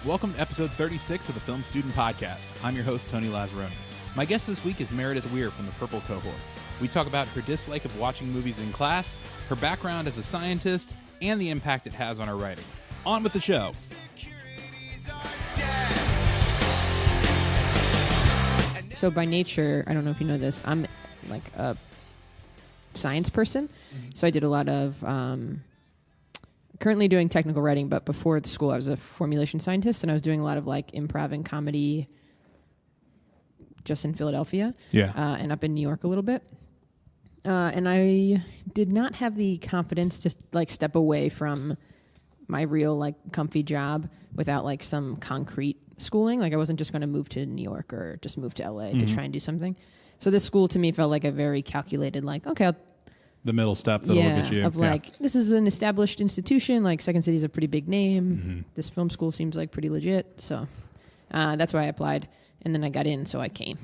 Welcome to episode 36 of the Film Student Podcast. I'm your host, Tony Lazzeroni. My guest this week is Meredith Weir from the Purple Cohort. We talk about her dislike of watching movies in class, her background as a scientist, and the impact it has on her writing. On with the show. So by nature, I don't know if you know this, I'm like a science person. So I did a lot of, currently doing technical writing, but before the school I was a formulation scientist, and I was doing a lot of like improv and comedy just in Philadelphia and up in New York a little bit. And I did not have the confidence to like step away from my real like comfy job without like some concrete schooling. Like I wasn't just going to move to New York or just move to LA to try and do something. So this school to me felt like a very calculated, like, okay, the middle step that'll get you. Like, this is an established institution. Like Second City's a pretty big name. This film school seems like pretty legit. So that's why I applied. And then I got in, so I came.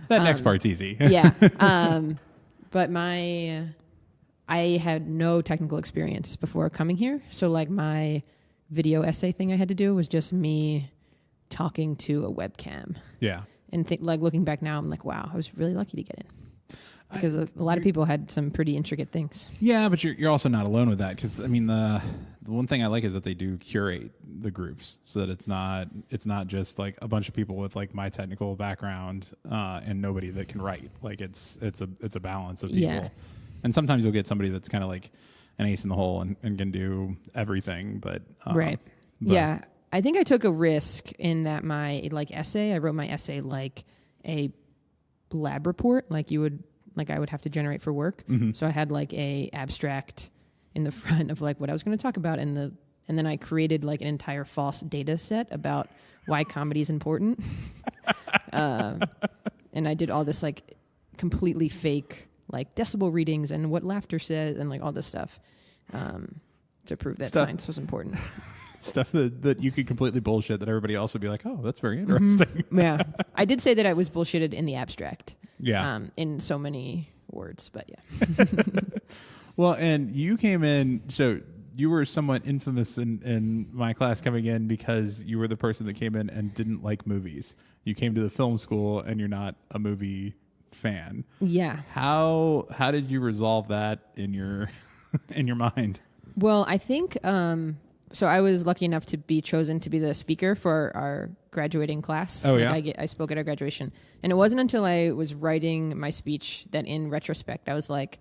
That next part's easy. But I had no technical experience before coming here. So like my video essay thing I had to do was just me talking to a webcam. Yeah. And like looking back now, I'm like, wow, I was really lucky to get in. Because a lot of people had some pretty intricate things. Yeah, but you're also not alone with that. Because I mean, the one thing I like is that they do curate the groups so that it's not just like a bunch of people with like my technical background and nobody that can write. Like it's a balance of people. Yeah. And sometimes you'll get somebody that's kind of like an ace in the hole and can do everything. But right. Yeah, I think I took a risk in that my like essay. I wrote my essay like a lab report, like I would have to generate for work. So I had like a abstract in the front of like what I was going to talk about, and then I created like an entire false data set about why comedy is important. And I did all this like completely fake like decibel readings and what laughter says and like all this stuff to prove that science was important. Stuff that you could completely bullshit that everybody else would be like, oh, that's very interesting. Yeah. I did say that I was bullshitted in the abstract. Yeah. In so many words, but yeah. Well, and you came in, so you were somewhat infamous in my class coming in because you were the person that came in and didn't like movies. You came to the film school and you're not a movie fan. Yeah. How did you resolve that in your in your mind? Well, I think so I was lucky enough to be chosen to be the speaker for our graduating class. Oh, yeah? I spoke at our graduation. And it wasn't until I was writing my speech that in retrospect, I was like,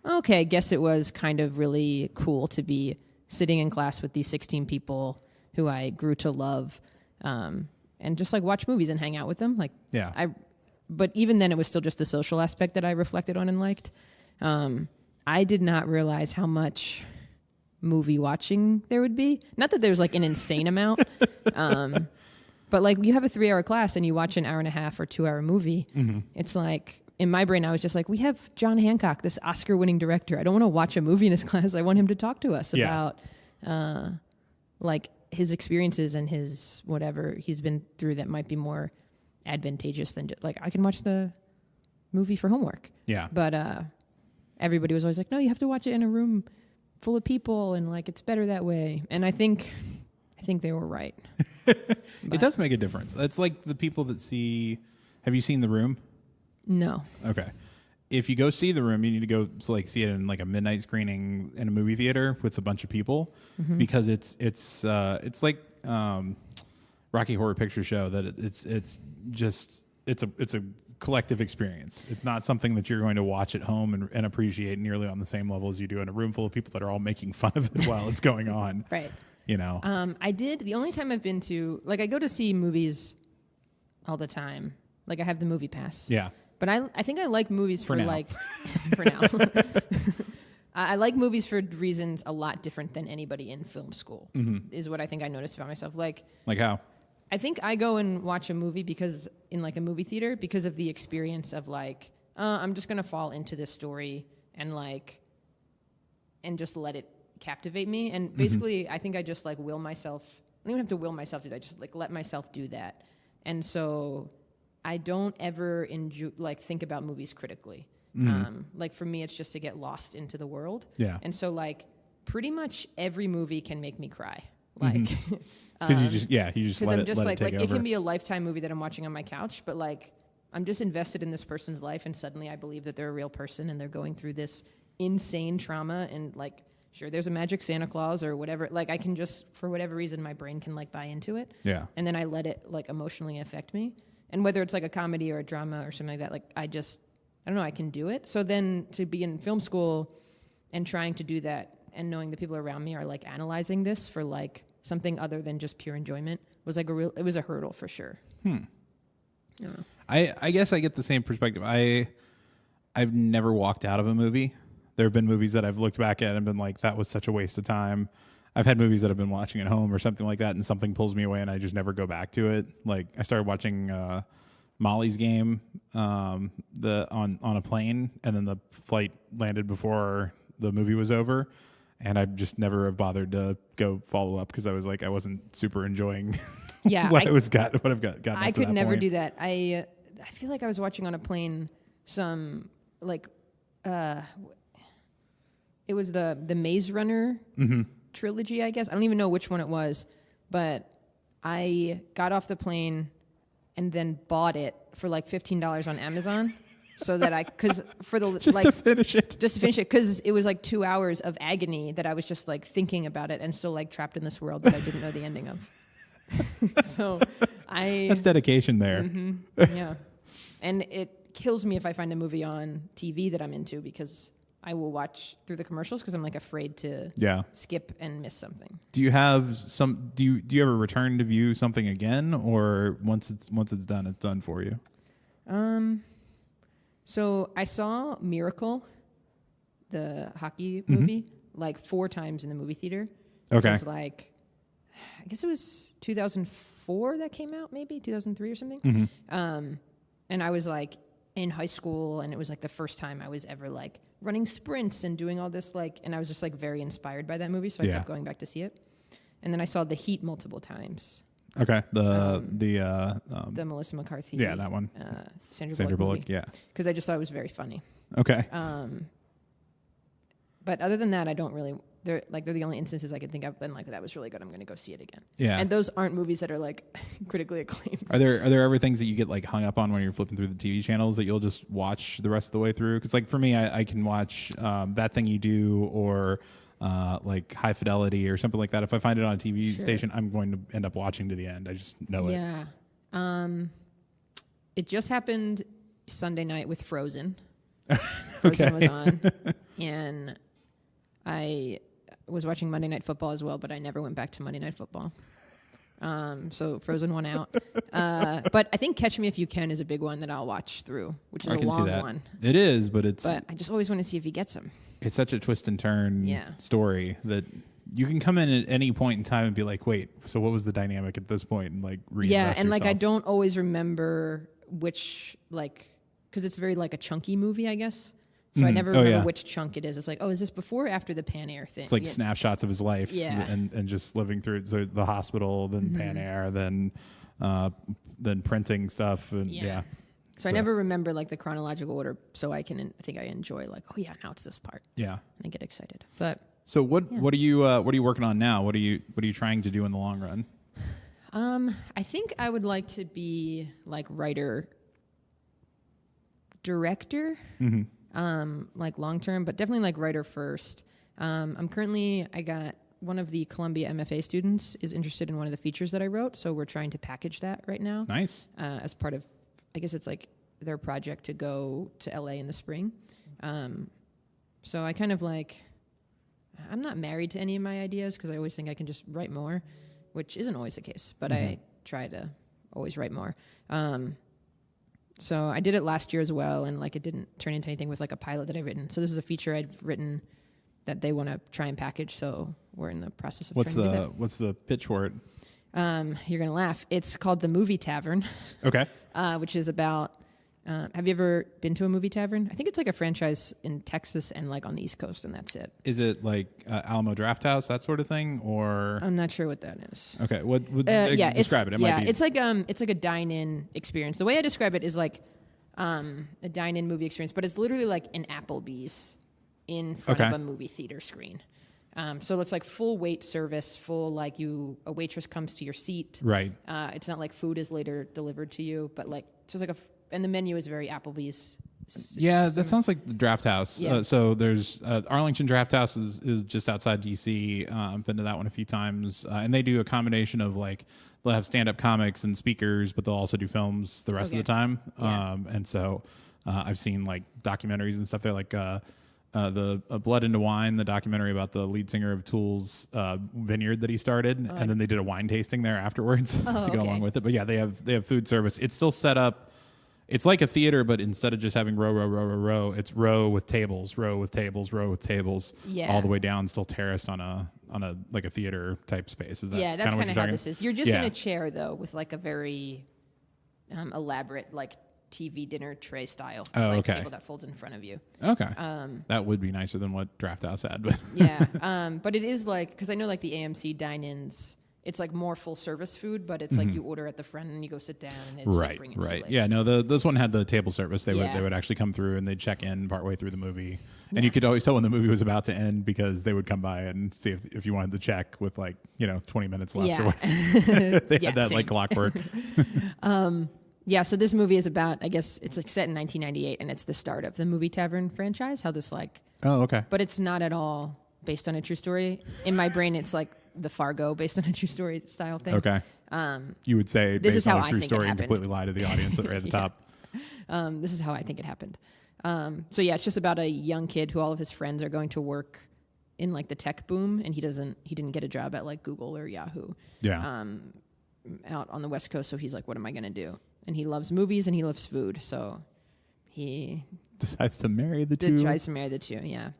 okay, I guess it was kind of really cool to be sitting in class with these 16 people who I grew to love and just like watch movies and hang out with them. Like, yeah. But even then, it was still just the social aspect that I reflected on and liked. I did not realize how much movie watching there would be. Not that there's like an insane amount, but like you have a 3-hour class and you watch an 1.5 or 2-hour movie. It's like, in my brain, I was just like, we have John Hancock, this Oscar-winning director. I don't want to watch a movie in his class. I want him to talk to us about like his experiences and his whatever he's been through that might be more advantageous than just, like I can watch the movie for homework. Yeah. But everybody was always like, no, you have to watch it in a room full of people and like it's better that way. And I think they were right. It does make a difference. It's like the people that have you seen The Room? No. Okay. If you go see The Room, you need to go like see it in like a midnight screening in a movie theater with a bunch of people because it's like Rocky Horror Picture Show that it's a collective experience. It's not something that you're going to watch at home and appreciate nearly on the same level as you do in a room full of people that are all making fun of it while it's going on. Right. You know. The only time I've been to, like I go to see movies all the time. Like I have the movie pass. Yeah. But I think I like movies for now. like for now. I like movies for reasons a lot different than anybody in film school. Is what I think I noticed about myself. Like how? I think I go and watch a movie because in like a movie theater because of the experience of like I'm just gonna fall into this story and just let it captivate me. And basically, I think I just like will myself. I don't even have to will myself do that. I just like let myself do that. And so I don't ever think about movies critically. Like for me, it's just to get lost into the world. Yeah. And so like pretty much every movie can make me cry. Like, because you just let I'm it just let like it take over. it can be a Lifetime movie that I'm watching on my couch, but like I'm just invested in this person's life, and suddenly I believe that they're a real person and they're going through this insane trauma, and like sure there's a magic Santa Claus or whatever. Like I can just for whatever reason my brain can like buy into it. Yeah. And then I let it like emotionally affect me. And whether it's like a comedy or a drama or something like that, like I don't know, I can do it. So then to be in film school and trying to do that and knowing the people around me are like analyzing this for like something other than just pure enjoyment was like it was a hurdle for sure. Yeah. I guess I get the same perspective. I've never walked out of a movie. There have been movies that I've looked back at and been like, that was such a waste of time. I've had movies that I've been watching at home or something like that, and something pulls me away and I just never go back to it. Like I started watching Molly's Game on a plane, and then the flight landed before the movie was over, and I just never have bothered to go follow up because I was like I wasn't super enjoying what I've got. I could never do that. I feel like I was watching on a plane some like it was the Maze Runner trilogy, I guess. I don't even know which one it was, but I got off the plane and then bought it for like $15 on Amazon so that to finish it, because it was like 2 hours of agony that I was just like thinking about it and still like trapped in this world that I didn't know the ending of. So that's dedication there. Yeah. And it kills me if I find a movie on TV that I'm into because I will watch through the commercials because I'm like afraid to skip and miss something. Do you have do you ever return to view something again, or once it's done, it's done for you? So I saw Miracle, the hockey movie, like 4 times in the movie theater. Okay. It was like, I guess it was 2004 that came out, maybe 2003 or something. And I was like in high school, and it was like the first time I was ever like running sprints and doing all this and I was just like very inspired by that movie, so I kept going back to see it. And then I saw The Heat multiple times. Okay, the Melissa McCarthy, that one, Sandra Bullock, yeah, because I just thought it was very funny. Okay. But other than that, I don't really. They're the only instances I can think of been like that was really good. I'm going to go see it again. Yeah. And those aren't movies that are like critically acclaimed. Are there ever things that you get like hung up on when you're flipping through the TV channels that you'll just watch the rest of the way through? Because like for me, I can watch That Thing You Do or like High Fidelity or something like that. If I find it on a TV station, I'm going to end up watching to the end. I just know it. Yeah. It just happened Sunday night with Frozen. Okay. Frozen was on, and I was watching Monday Night Football as well, but I never went back to Monday Night Football. So Frozen won out. But I think Catch Me If You Can is a big one that I'll watch through, which is a long one. It is, but I just always want to see if he gets him. It's such a twist and turn story that you can come in at any point in time and be like, wait, so what was the dynamic at this point? And like reinvest and yourself. I don't always remember which because it's very like a chunky movie, I guess. So I never remember which chunk it is. It's like, oh, is this before or after the Pan Air thing? It's like snapshots of his life and just living through it. So the hospital, then Pan Air, then printing stuff. And So I never remember like the chronological order. So I think I enjoy like, oh yeah, now it's this part. Yeah. And I get excited. But so what are you working on now? What are you trying to do in the long run? I think I would like to be like writer, director. Like long term, but definitely like writer first. I got one of the Columbia MFA students is interested in one of the features that I wrote, so we're trying to package that right now. Nice. As part of, I guess it's like their project to go to LA in the spring. So I kind of I'm not married to any of my ideas because I always think I can just write more, which isn't always the case, but I try to always write more. So I did it last year as well, and it didn't turn into anything with a pilot that I've written. So this is a feature I've written that they want to try and package. So we're in the process of trying to do that. What's the pitch for it? You're gonna laugh. It's called The Movie Tavern. Okay. Which is about. Have you ever been to a movie tavern? I think it's like a franchise in Texas and on the East Coast, and that's it. Is it like Alamo Drafthouse, that sort of thing, or? I'm not sure what that is. Okay, what would describe it? It's like a dine-in experience. The way I describe it is a dine-in movie experience, but it's literally like an Applebee's in front of a movie theater screen. So it's like full wait service, a waitress comes to your seat. Right. It's not like food is later delivered to you, but like, so it's like and the menu is very Applebee's. Yeah, that sounds like the Draft House. Yeah. So there's Arlington Draft House is just outside DC. I've been to that one a few times, and they do a combination of like they'll have stand-up comics and speakers, but they'll also do films the rest of the time. Yeah. And so I've seen like documentaries and stuff there, like the Blood into Wine, the documentary about the lead singer of Tool's vineyard that he started, and then they did a wine tasting there afterwards to go along with it. But yeah, they have food service. It's still set up. It's like a theater, but instead of just having row, it's row with tables, all the way down, still terraced on a like a theater type space. Is that that's kind of how this is. You're just in a chair though, with like a very elaborate like TV dinner tray style table that folds in front of you. Okay, that would be nicer than what Draft House had, but but it is like, because I know like the AMC dine-ins. It's like more full service food, but it's like you order at the front and you go sit down and they just like bring it to you later. Yeah, no, this one had the table service. They would actually come through and they'd check in partway through the movie. And you could always tell when the movie was about to end because they would come by and see if you wanted to check with 20 minutes left or whatever. They had that same. like clockwork. So this movie is about, I guess it's like set in 1998 and it's the start of the Movie Tavern franchise, how this like... Oh, okay. But it's not at all based on a true story. In my brain, it's like the Fargo based on a true story style thing. Okay. You would say this based is how on a I true think story it and completely lie to the audience right at the top. This is how I think it happened. It's just about a young kid who all of his friends are going to work in like the tech boom, and he didn't get a job at like Google or Yahoo. Yeah. Out on the West Coast, so he's like, what am I going to do? And he loves movies and he loves food, so he decides to marry the two. Tries to marry the two, yeah.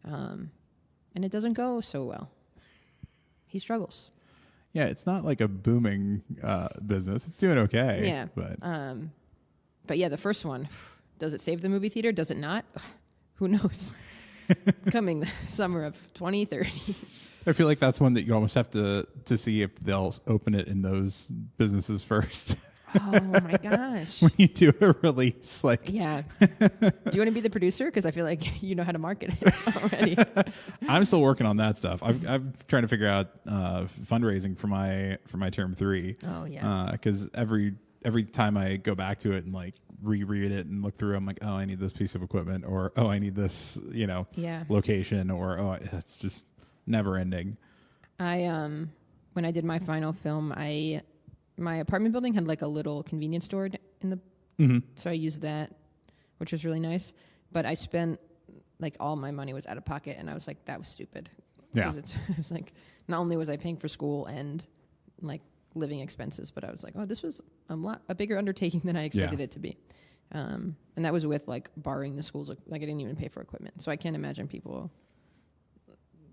And it doesn't go so well. He struggles. Yeah, it's not like a booming business. It's doing okay. Yeah. But yeah, the first one, does it save the movie theater? Does it not? Who knows? Coming the summer of 2030. I feel like that's one that you almost have to see if they'll open it in those businesses first. Oh my gosh. When you do a release, like... Yeah. Do you want to be the producer? Because I feel like you know how to market it already. I'm still working on that stuff. I'm trying to figure out fundraising for my term 3. Oh yeah. Because every time I go back to it and like reread it and look through, I'm like, oh, I need this piece of equipment, or oh, I need this, location, or oh, it's just never ending. When I did my final film, my apartment building had like a little convenience store in the, so I used that, which was really nice. But I spent like all my money was out of pocket, and I was like, that was stupid. Yeah. It was like, not only was I paying for school and like living expenses, but I was like, oh, this was a bigger undertaking than I expected it to be. And that was with like borrowing the schools. Like I didn't even pay for equipment. So I can't imagine people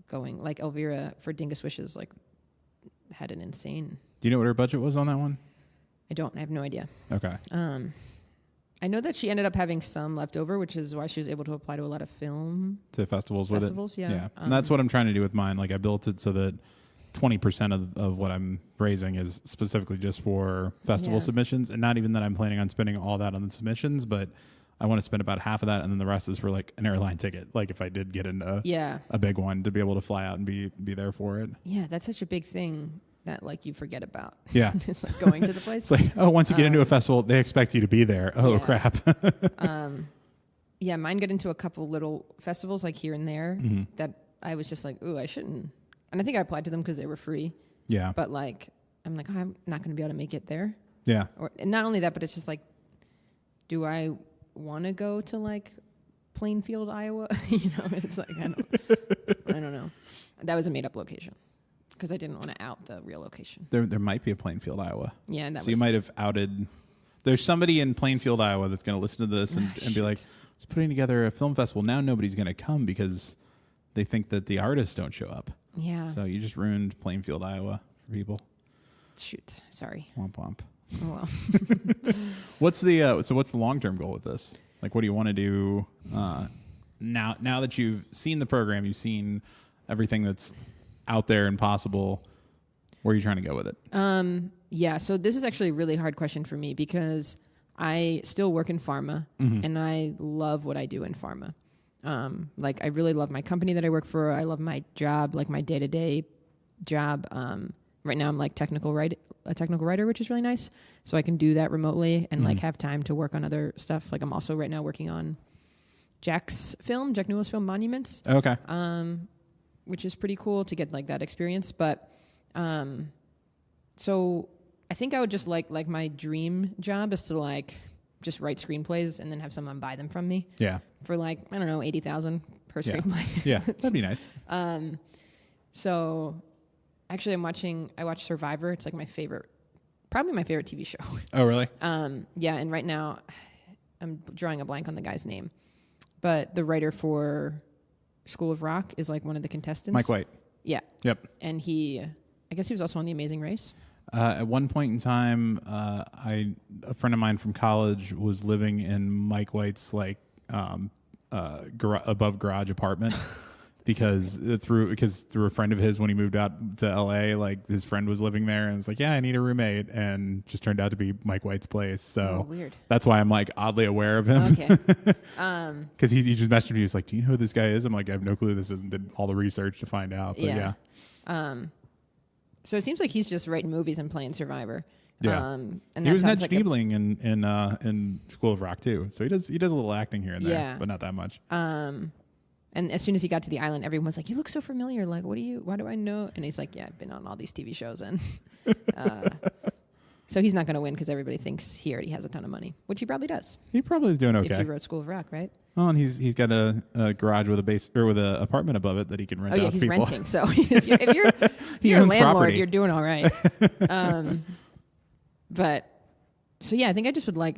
going like Elvira for Dingus Wishes, like had an insane. Do you know what her budget was on that one? I don't. I have no idea. Okay. I know that she ended up having some left over, which is why she was able to apply to a lot of to festivals with it. Yeah. And that's what I'm trying to do with mine. Like I built it so that 20% of what I'm raising is specifically just for festival submissions, and not even that I'm planning on spending all that on the submissions, but I want to spend about half of that, and then the rest is for like an airline ticket. Like if I did get into a big one, to be able to fly out and be there for it. Yeah, that's such a big thing that like you forget about. Yeah. It's like going to the place. It's like, oh, once you get into a festival, they expect you to be there. Oh, crap. Mine got into a couple little festivals like here and there that I was just like, ooh, I shouldn't. And I think I applied to them because they were free. Yeah. But like, I'm like, oh, I'm not going to be able to make it there. Yeah. And not only that, but it's just like, do I want to go to like Plainfield, Iowa? It's like, I don't know. That was a made up location because I didn't want to out the real location. There might be a Plainfield, Iowa. Yeah. And you might have outed. There's somebody in Plainfield, Iowa that's going to listen to this and be like, I was putting together a film festival. Now nobody's going to come because they think that the artists don't show up. Yeah. So you just ruined Plainfield, Iowa for people. Shoot. Sorry. Womp womp. Oh well. What's the long-term goal with this? Like, what do you want to do now that you've seen the program, you've seen everything that's out there and possible, where are you trying to go with it? Yeah, so this is actually a really hard question for me because I still work in pharma and I love what I do in pharma. Like I really love my company that I work for. I love my job, like my day-to-day job. Right now I'm like a technical writer, which is really nice. So I can do that remotely and like have time to work on other stuff. Like I'm also right now working on Jack Newell's film Monuments. Okay. Which is pretty cool to get like that experience. But, so I think I would just like my dream job is to like just write screenplays and then have someone buy them from me. Yeah. For like, I don't know, 80,000 per screenplay. Yeah. That'd be nice. So actually I watch Survivor. It's like probably my favorite TV show. Oh, really? Yeah. And right now I'm drawing a blank on the guy's name, but the writer for School of Rock is like one of the contestants. Mike White. Yeah. Yep. And I guess he was also on The Amazing Race. At one point in time, a friend of mine from college was living in Mike White's like above garage apartment because through a friend of his when he moved out to LA, like his friend was living there and was like, yeah, I need a roommate, and just turned out to be Mike White's place. So weird. That's why I'm like oddly aware of him. Okay. Because he just messaged me. He was like, do you know who this guy is? I'm like, I have no clue. Did all the research to find out. But yeah. So it seems like he's just writing movies and playing Survivor. Yeah. And he was Ned Schneebling in School of Rock too. So he does a little acting here and there, but not that much. And as soon as he got to the island, everyone's like, you look so familiar. Like, why do I know? And he's like, yeah, I've been on all these TV shows. And so he's not going to win because everybody thinks he already has a ton of money, which he probably does. He probably is doing okay. If he wrote School of Rock, right? Oh, and he's got a garage with a base or with an apartment above it that he can rent out to people. Renting. So if you're a landlord, property. You're doing all right. But so yeah, I think I just would like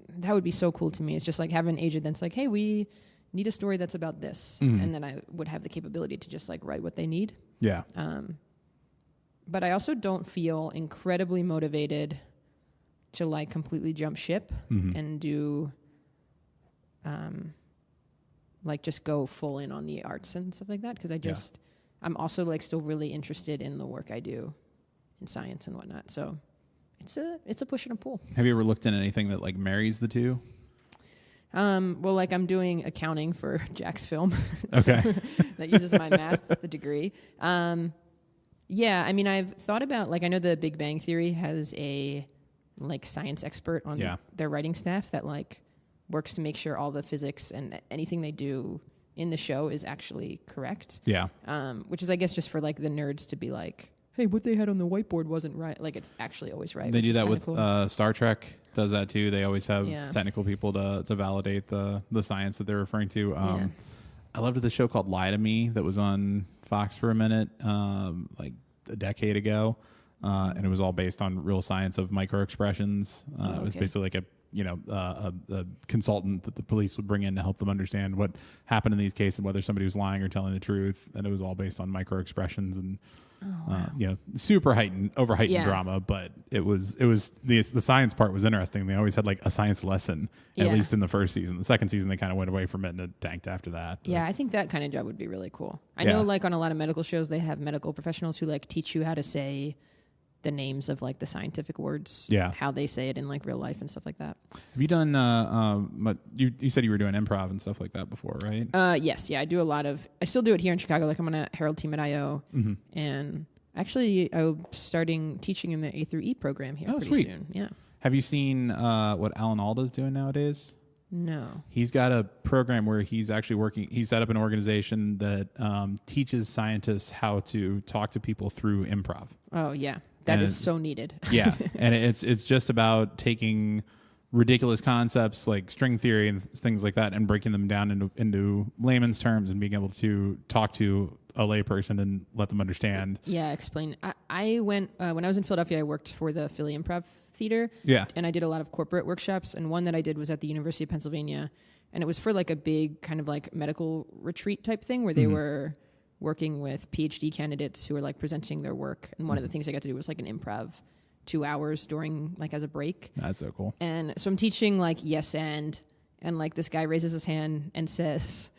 that would be so cool to me. It's just like having an agent that's like, hey, we need a story that's about this, and then I would have the capability to just like write what they need. Yeah. But I also don't feel incredibly motivated to like completely jump ship and do like just go full in on the arts and stuff like that, because I'm also like still really interested in the work I do in science and whatnot. So it's a push and a pull. Have you ever looked at anything that like marries the two? Well, like I'm doing accounting for Jack's film. Okay. So that uses my math degree. Yeah, I mean, I've thought about, like, I know the Big Bang Theory has a like science expert on their writing staff that like works to make sure all the physics and anything they do in the show is actually correct. Yeah. Which is, I guess, just for like the nerds to be like, hey, what they had on the whiteboard wasn't right. Like, it's actually always right. They do that with cool. Star Trek does that too. They always have technical people to validate the science that they're referring to. I loved the show called Lie to Me that was on Fox for a minute, like a decade ago. And it was all based on real science of microexpressions. It was basically like a consultant that the police would bring in to help them understand what happened in these cases, whether somebody was lying or telling the truth. And it was all based on microexpressions and, super over heightened drama. But it was the science part was interesting. They always had like a science lesson, at least in the first season. The second season, they kind of went away from it and it tanked after that. But. Yeah, I think that kind of job would be really cool. I know like on a lot of medical shows, they have medical professionals who like teach you how to say the names of like the scientific words, how they say it in like real life and stuff like that. Have you done, you said you were doing improv and stuff like that before, right? Yes. Yeah. I still do it here in Chicago. Like I'm on a Harold team at IO and actually I'm starting teaching in the A through E program here pretty soon. Yeah. Have you seen, what Alan Alda's doing nowadays? No. He's got a program where he's actually he set up an organization that teaches scientists how to talk to people through improv. Oh yeah. That is so needed. Yeah. And it's just about taking ridiculous concepts like string theory and things like that and breaking them down into layman's terms and being able to talk to a layperson and let them understand. Yeah, explain. I went, when I was in Philadelphia, I worked for the Philly Improv Theater. Yeah. And I did a lot of corporate workshops. And one that I did was at the University of Pennsylvania. And it was for like a big kind of like medical retreat type thing where they were working with PhD candidates who were like presenting their work. And one of the things I got to do was like an improv 2 hours during like as a break. That's so cool. And so I'm teaching like yes and like this guy raises his hand and says,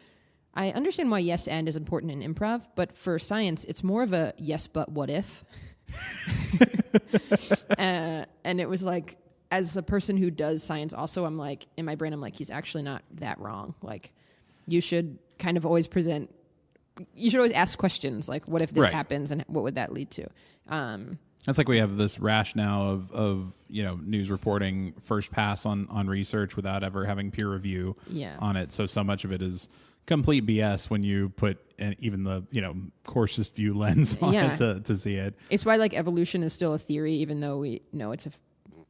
I understand why yes and is important in improv, but for science, it's more of a yes, but what if? And it was like, as a person who does science also, I'm like, in my brain, I'm like, he's actually not that wrong. Like, you should kind of always you should always ask questions like, what if this Right. happens and what would that lead to? That's like we have this rash now of news reporting first pass on research without ever having peer review on it. So much of it is complete BS when you put even the coarsest view lens on it to see it. It's why like evolution is still a theory, even though we know it's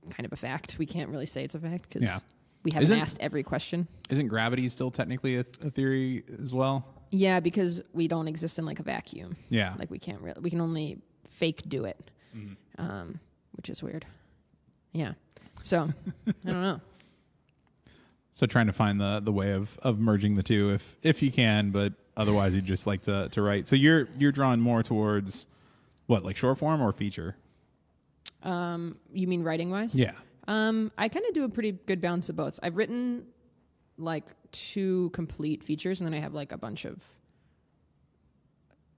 kind of a fact. We can't really say it's a fact because we haven't asked every question. Isn't gravity still technically a theory as well? Yeah, because we don't exist in like a vacuum. Yeah, like we can't really. We can only fake do it, which is weird. Yeah, so I don't know. So trying to find the way of merging the two if you can, but otherwise you'd just like to write. So you're drawn more towards what, like short form or feature? You mean writing wise? Yeah. I kind of do a pretty good balance of both. I've written like 2 complete features, and then I have like a bunch of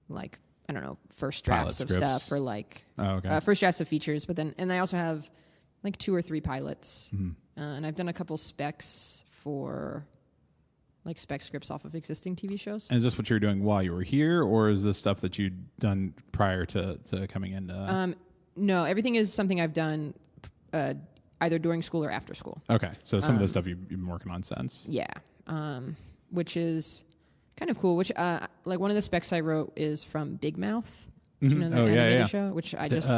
like, I don't know, first drafts Pilot of scripts. stuff or like First drafts of features. But then, and I also have like 2 or 3 pilots, and I've done a couple specs for like spec scripts off of existing TV shows. And is this what you're doing while you were here, or is this stuff that you'd done prior to coming into? No, everything is something I've done either during school or after school. Okay, so some of the stuff you've been working on since. Yeah, which is kind of cool. Which like one of the specs I wrote is from Big Mouth. Do you know the animated show? Which I just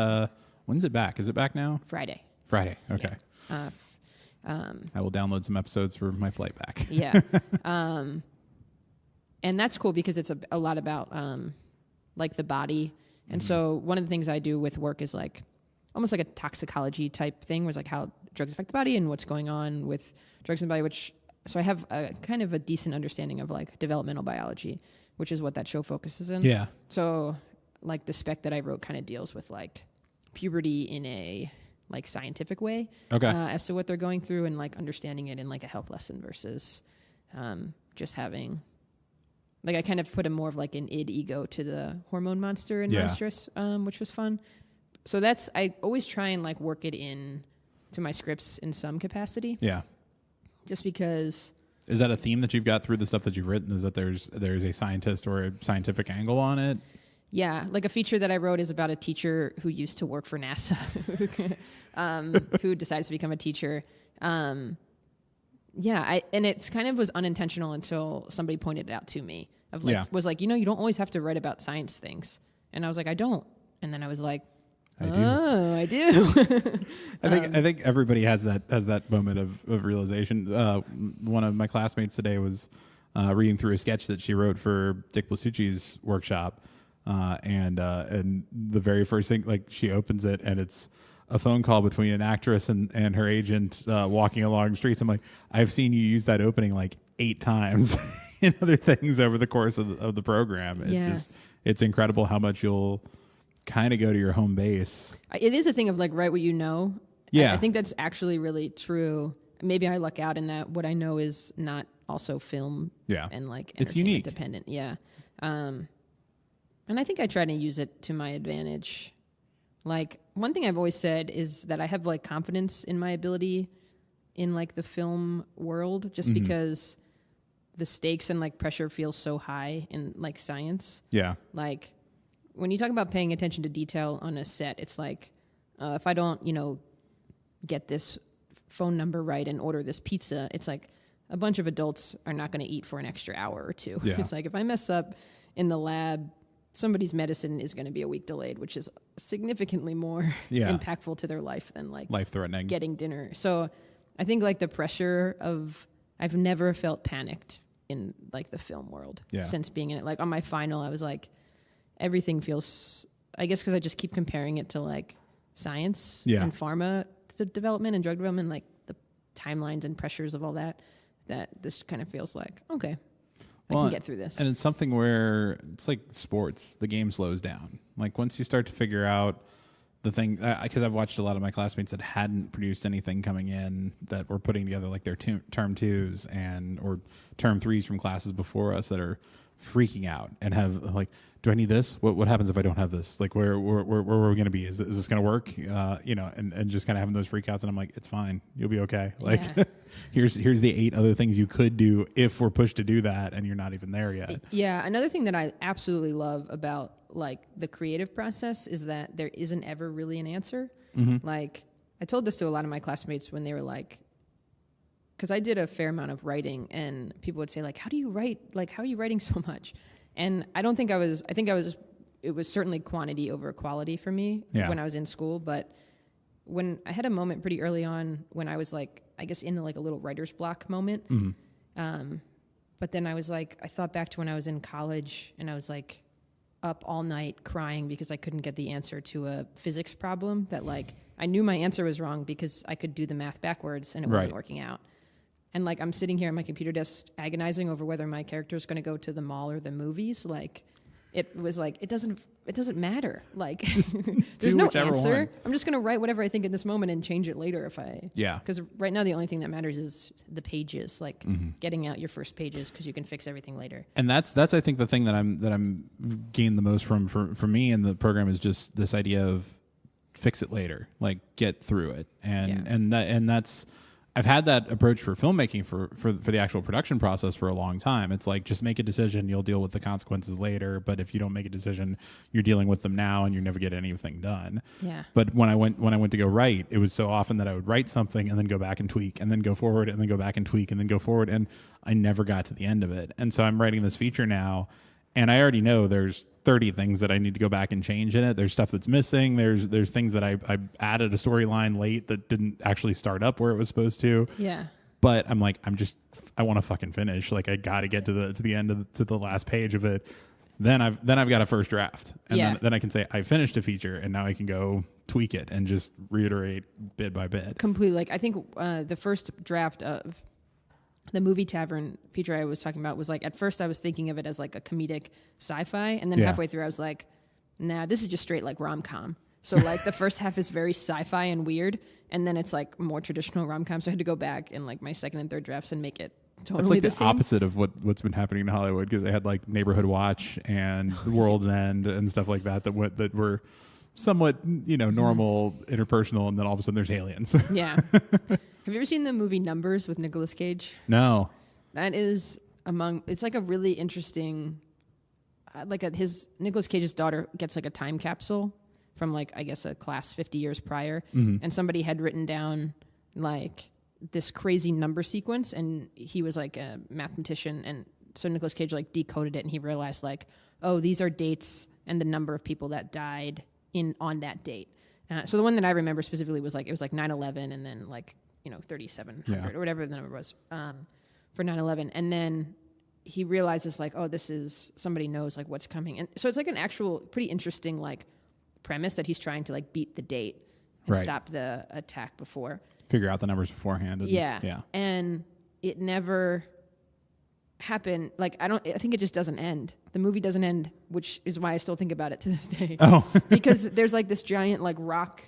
when's it back? Is it back now? Friday. Okay. Yeah. I will download some episodes for my flight back. Yeah. And that's cool because it's a lot about like the body. And so one of the things I do with work is like almost like a toxicology type thing, was like how drugs affect the body and what's going on with drugs in the body, so I have a kind of a decent understanding of like developmental biology, which is what that show focuses in. Yeah. So like the spec that I wrote kind of deals with like puberty in a like scientific way, as to what they're going through and like understanding it in like a health lesson versus just having like, I kind of put a more of like an id ego to the hormone monster in Monstrous, which was fun. So I always try and like work it in to my scripts in some capacity. Yeah. Just because. Is that a theme that you've got through the stuff that you've written? Is that there's a scientist or a scientific angle on it? Yeah, like a feature that I wrote is about a teacher who used to work for NASA, who decides to become a teacher. And it's kind of was unintentional until somebody pointed it out to me. Was like, you don't always have to write about science things. And I was like, I don't. And then I was like, I do. I think everybody has that moment of realization. One of my classmates today was reading through a sketch that she wrote for Dick Blasucci's workshop. And the very first thing, like she opens it and it's a phone call between an actress and her agent walking along the streets. I'm like, I've seen you use that opening like 8 times in other things over the course of the program. It's incredible how much you'll kind of go to your home base. It is a thing of like, write what you know. Yeah. I think that's actually really true. Maybe I luck out in that what I know is not also film and like it's unique, dependent. Yeah. And I think I try to use it to my advantage. Like one thing I've always said is that I have like confidence in my ability in like the film world, just because the stakes and like pressure feels so high in like science. Yeah. Like when you talk about paying attention to detail on a set, it's like if I don't, get this phone number right and order this pizza, it's like a bunch of adults are not going to eat for an extra hour or 2. Yeah. It's like if I mess up in the lab, somebody's medicine is going to be a week delayed, which is significantly more impactful to their life than like life-threatening getting dinner. So I think like the pressure of, I've never felt panicked in like the film world since being in it. Like on my final, I was like, everything feels, I guess because I just keep comparing it to like science and pharma development and drug development, like the timelines and pressures of all that this kind of feels like, okay, I can get through this. And it's something where it's like sports, the game slows down. Like once you start to figure out the thing, because I've watched a lot of my classmates that hadn't produced anything coming in that were putting together like their term 2s or term 3s from classes before us that are freaking out and have like, do I need this? What happens if I don't have this? Like, where are we going to be? Is this going to work? And just kind of having those freakouts. And I'm like, it's fine. You'll be okay. Like, here's the 8 other things you could do if we're pushed to do that, and you're not even there yet. Yeah. Another thing that I absolutely love about like the creative process is that there isn't ever really an answer. Mm-hmm. Like, I told this to a lot of my classmates when they were like, because I did a fair amount of writing, and people would say like, how do you write? Like, how are you writing so much? And I think it was certainly quantity over quality for me when I was in school. But when I had a moment pretty early on when I was like, I guess in like a little writer's block moment. Mm-hmm. But then I was like, I thought back to when I was in college and I was like up all night crying because I couldn't get the answer to a physics problem that like, I knew my answer was wrong because I could do the math backwards and it wasn't working out. And like, I'm sitting here at my computer desk agonizing over whether my character is going to go to the mall or the movies. Like, it was like, it doesn't matter. Like, there's no answer. One. I'm just going to write whatever I think in this moment and change it later because right now the only thing that matters is the pages, like getting out your first pages because you can fix everything later. And that's I think the thing that I'm gained the most from for me in the program is just this idea of fix it later, like get through it. And that's, I've had that approach for filmmaking for the actual production process for a long time. It's like, just make a decision, you'll deal with the consequences later. But if you don't make a decision, you're dealing with them now and you never get anything done. Yeah. But when I went to go write, it was so often that I would write something and then go back and tweak and then go forward and then go back and tweak and then go forward. And I never got to the end of it. And so I'm writing this feature now, and I already know there's 30 things that I need to go back and change in it. There's stuff that's missing. There's things that I added a storyline late that didn't actually start up where it was supposed to. Yeah. But I'm like, I want to fucking finish. Like, I got to get to the end to the last page of it. Then I've got a first draft, and then I can say I finished a feature, and now I can go tweak it and just reiterate bit by bit. Completely. Like, I think the first draft of the Movie Tavern feature I was talking about was like, at first I was thinking of it as like a comedic sci-fi, and then halfway through I was like, nah, this is just straight like rom-com. So like the first half is very sci-fi and weird, and then it's like more traditional rom-com. So I had to go back in like my second and third drafts and make it totally the same. Opposite of what's been happening in Hollywood, because they had like Neighborhood Watch and The World's End and stuff like that that were somewhat, normal, interpersonal, and then all of a sudden there's aliens. Yeah. Have you ever seen the movie Numbers with Nicolas Cage? No. That is it's like a really interesting, Nicolas Cage's daughter gets like a time capsule from like, I guess a class 50 years prior. Mm-hmm. And somebody had written down like this crazy number sequence, and he was like a mathematician. And so Nicolas Cage like decoded it, and he realized like, oh, these are dates and the number of people that died on that date. So the one that I remember specifically was like, it was like 9/11 and then like, 3,700 or whatever the number was for 9/11. And then he realizes like, oh, this is, somebody knows like what's coming. And so it's like an actual pretty interesting like premise that he's trying to like beat the date and stop the attack before. Figure out the numbers beforehand. Yeah. And it never happened. Like, I think it just doesn't end. The movie doesn't end, which is why I still think about it to this day. Oh. Because there's like this giant like rock,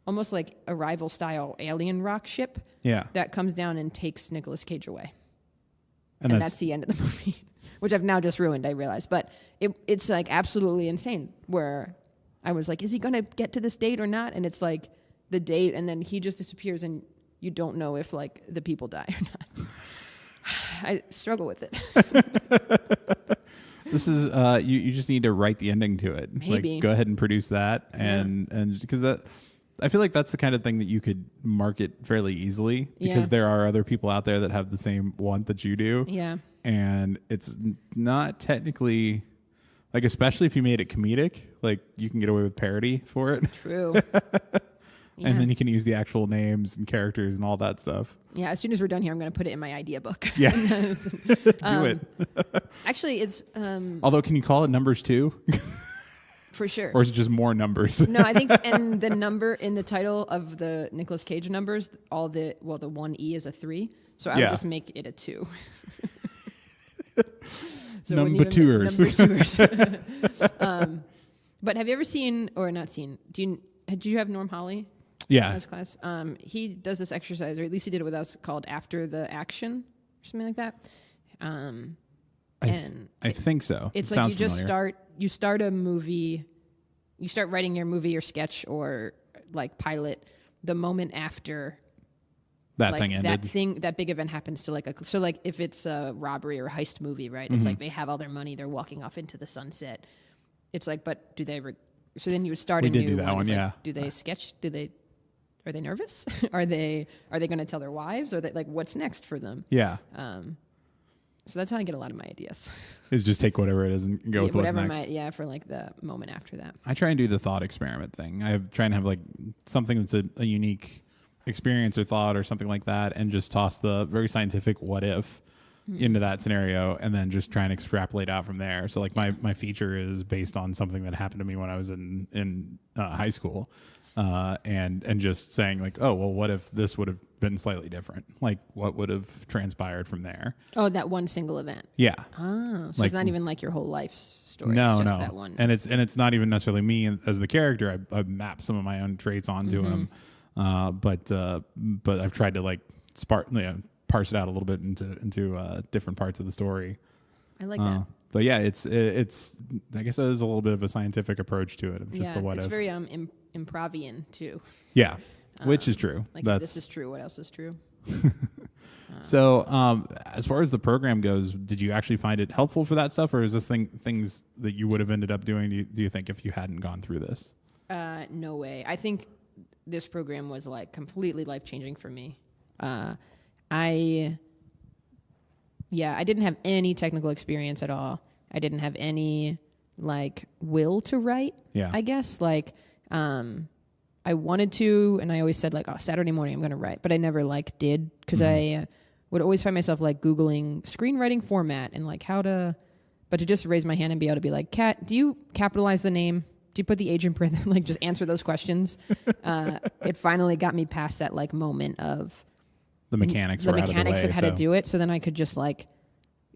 almost like Arrival style alien rock ship that comes down and takes Nicolas Cage away. And that's the end of the movie, which I've now just ruined, I realize. But it's like absolutely insane, where I was like, is he going to get to this date or not? And it's like the date, and then he just disappears, and you don't know if like the people die or not. I struggle with it. This is you just need to write the ending to it. Maybe. Like, go ahead and produce that, and because that, I feel like that's the kind of thing that you could market fairly easily, because there are other people out there that have the same want that you do. Yeah. And it's not technically, like, especially if you made it comedic, like you can get away with parody for it. True. And then you can use the actual names and characters and all that stuff. Yeah, as soon as we're done here, I'm going to put it in my idea book. Yeah. Do it. Actually, it's... although, can you call it Numbers 2? For sure. Or is it just more numbers? No, I think, and the number in the title of the Nicolas Cage numbers, the one E is a 3. So I would just make it a 2. So number twoers. But have you ever seen, or not seen, did you have Norm Hawley? Yeah. In his class? He does this exercise, or at least he did it with us, called After the Action, or something like that. I think so. It's it like sounds you familiar. just start a movie, you start writing your movie or sketch or like pilot the moment after that like thing ended. that big event happens to like so like if it's a robbery or a heist movie, right? It's like they have all their money, they're walking off into the sunset. It's like, but do they? So then you would start. We a did new do that one, It's yeah. Like, do they sketch? Are they nervous? Are they going to tell their wives? Or they like what's next for them? Yeah. So that's how I get a lot of my ideas. Is just take whatever it is and go with what's whatever next. for like the moment after that. I try and do the thought experiment thing. I try and have like something that's a unique experience or thought or something like that, and just toss the very scientific what if into that scenario, and then just try and extrapolate out from there. So like my feature is based on something that happened to me when I was in high school, and just saying like, oh well, what if this would have been slightly different? Like what would have transpired from there? Oh, that one single event. Yeah. Oh, so Like, it's not even like your whole life story. No, it's just no. that one. And it's not even necessarily me as the character. I map some of my own traits onto him, but I've tried to like parse it out a little bit into different parts of the story. I like that. But yeah, it's I guess there's a little bit of a scientific approach to it. Just the what it's if. very improvian too. Yeah, which is true. Like if this is true, what else is true? So, as far as the program goes, did you actually find it helpful for that stuff, or is this things that you would have ended up doing? Do you think if you hadn't gone through this? No way. I think this program was like completely life changing for me. I didn't have any technical experience at all. I didn't have any like will to write. Yeah. I guess like I wanted to, and I always said like, oh, Saturday morning I'm going to write, but I never like did because I would always find myself like Googling screenwriting format and like but to just raise my hand and be able to be like, Kat, do you capitalize the name? Do you put the age in print? Like just answer those questions. It finally got me past that like moment of The mechanics of how to do it. So then I could just like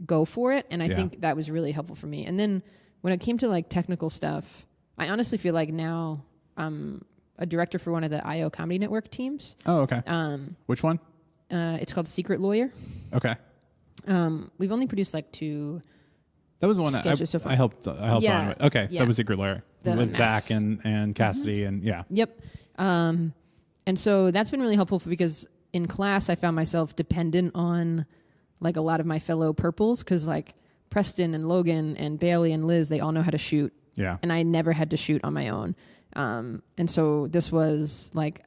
go for it. And I think that was really helpful for me. And then when it came to like technical stuff, I honestly feel like now I'm a director for one of the IO Comedy Network teams. Oh, okay. Which one? It's called Secret Lawyer. Okay. We've only produced like 2. That was the one sketches so far. I helped on with. Okay. Yeah. That was Secret Lawyer with Zach and Cassidy and yeah. Yep. And so that's been really helpful because in class I found myself dependent on like a lot of my fellow purples because like Preston and Logan and Bailey and Liz, they all know how to shoot. Yeah. And I never had to shoot on my own. And so this was like,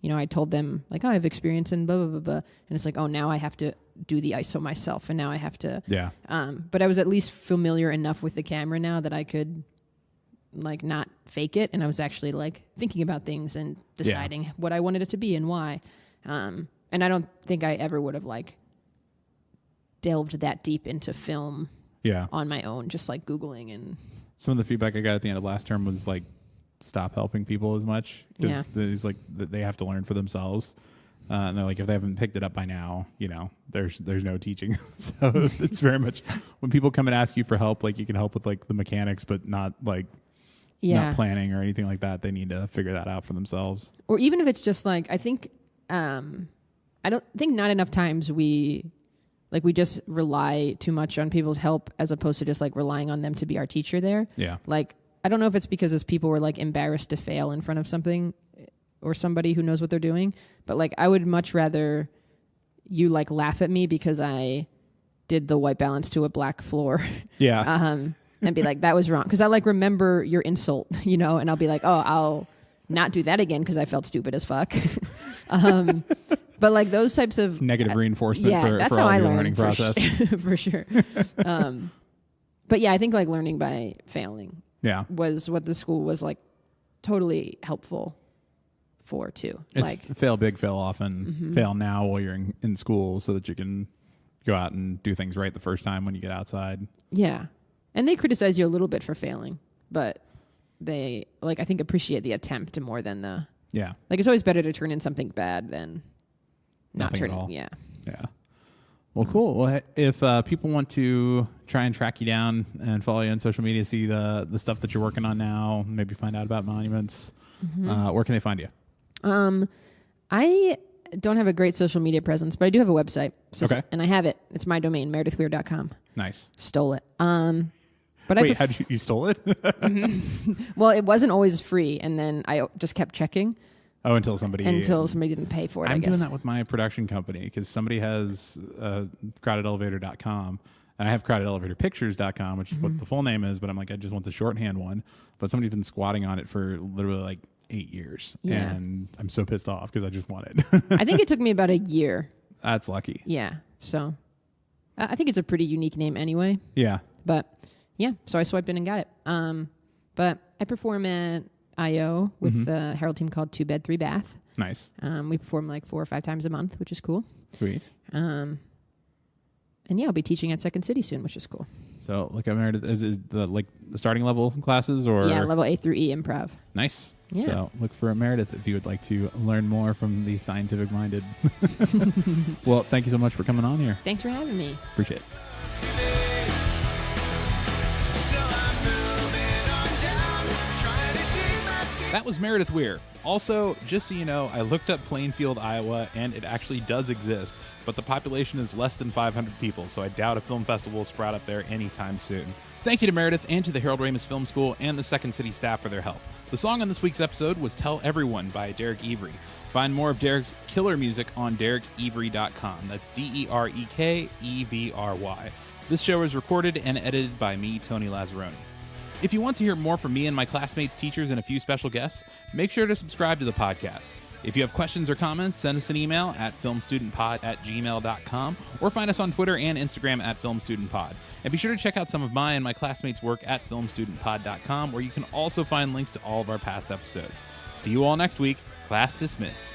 I told them like, oh, I have experience in blah, blah, blah, blah. And it's like, oh, now I have to do the ISO myself. And now I have to. Yeah. But I was at least familiar enough with the camera now that I could like not fake it. And I was actually like thinking about things and deciding what I wanted it to be and why. And I don't think I ever would have like delved that deep into film on my own, just like Googling. And some of the feedback I got at the end of last term was like, stop helping people as much because they have to learn for themselves. And they're like, if they haven't picked it up by now, there's no teaching. So it's very much when people come and ask you for help, like you can help with like the mechanics, but not like not planning or anything like that. They need to figure that out for themselves. Or even if it's just like, I think, I don't think not enough times we just rely too much on people's help as opposed to just like relying on them to be our teacher there. Yeah. Like, I don't know if it's because as people were like embarrassed to fail in front of something or somebody who knows what they're doing, but like I would much rather you like laugh at me because I did the white balance to a black floor. Yeah. And be like, that was wrong. Because I like remember your insult, and I'll be like, oh, I'll not do that again because I felt stupid as fuck. But like those types of negative reinforcement that's for how all I your learned learning process. For sure. But yeah, I think like learning by failing was what the school was like totally helpful for too. It's like fail big, fail often, fail now while you're in school so that you can go out and do things right the first time when you get outside. Yeah. And they criticize you a little bit for failing, but they like I think appreciate the attempt more than the like it's always better to turn in something bad than not turn it. Yeah. Well, cool. Well, if people want to try and track you down and follow you on social media, see the stuff that you're working on now, maybe find out about monuments, where can they find you? I don't have a great social media presence, but I do have a website. So, okay. And I have it. It's my domain, meredithweir.com. Nice. Stole it. But Wait, how did you stole it? Well, it wasn't always free, and then I just kept checking. Oh, until somebody didn't pay for it. I'm I guess. doing that with my production company because somebody has crowdedelevator.com and I have crowdedelevatorpictures.com, which is what the full name is. But I'm like, I just want the shorthand one. But somebody's been squatting on it for literally like 8 years, and I'm so pissed off because I just want it. I think it took me about a year. That's lucky. Yeah. So I think it's a pretty unique name anyway. Yeah. But yeah, so I swiped in and got it. But I perform at I.O. with a Harold team called 2 Bed 3 Bath. Nice. We perform like 4 or 5 times a month, which is cool. Sweet. And yeah, I'll be teaching at Second City soon, which is cool. So look at Meredith. Is the starting level classes or? Yeah, level A through E improv. Nice. Yeah. So look for Meredith if you would like to learn more from the scientific minded. Well, thank you so much for coming on here. Thanks for having me. Appreciate it. That was Meredith Weir. Also, just so you know, I looked up Plainfield, Iowa, and it actually does exist, but the population is less than 500 people, so I doubt a film festival will sprout up there anytime soon. Thank you to Meredith and to the Harold Ramis Film School and the Second City staff for their help. The song on this week's episode was Tell Everyone by Derek Evry. Find more of Derek's killer music on derekevry.com. That's DerekEvry. This show is recorded and edited by me, Tony Lazzeroni. If you want to hear more from me and my classmates, teachers, and a few special guests, make sure to subscribe to the podcast. If you have questions or comments, send us an email at filmstudentpod@gmail.com or find us on Twitter and Instagram at filmstudentpod. And be sure to check out some of my and my classmates' work at filmstudentpod.com, where you can also find links to all of our past episodes. See you all next week. Class dismissed.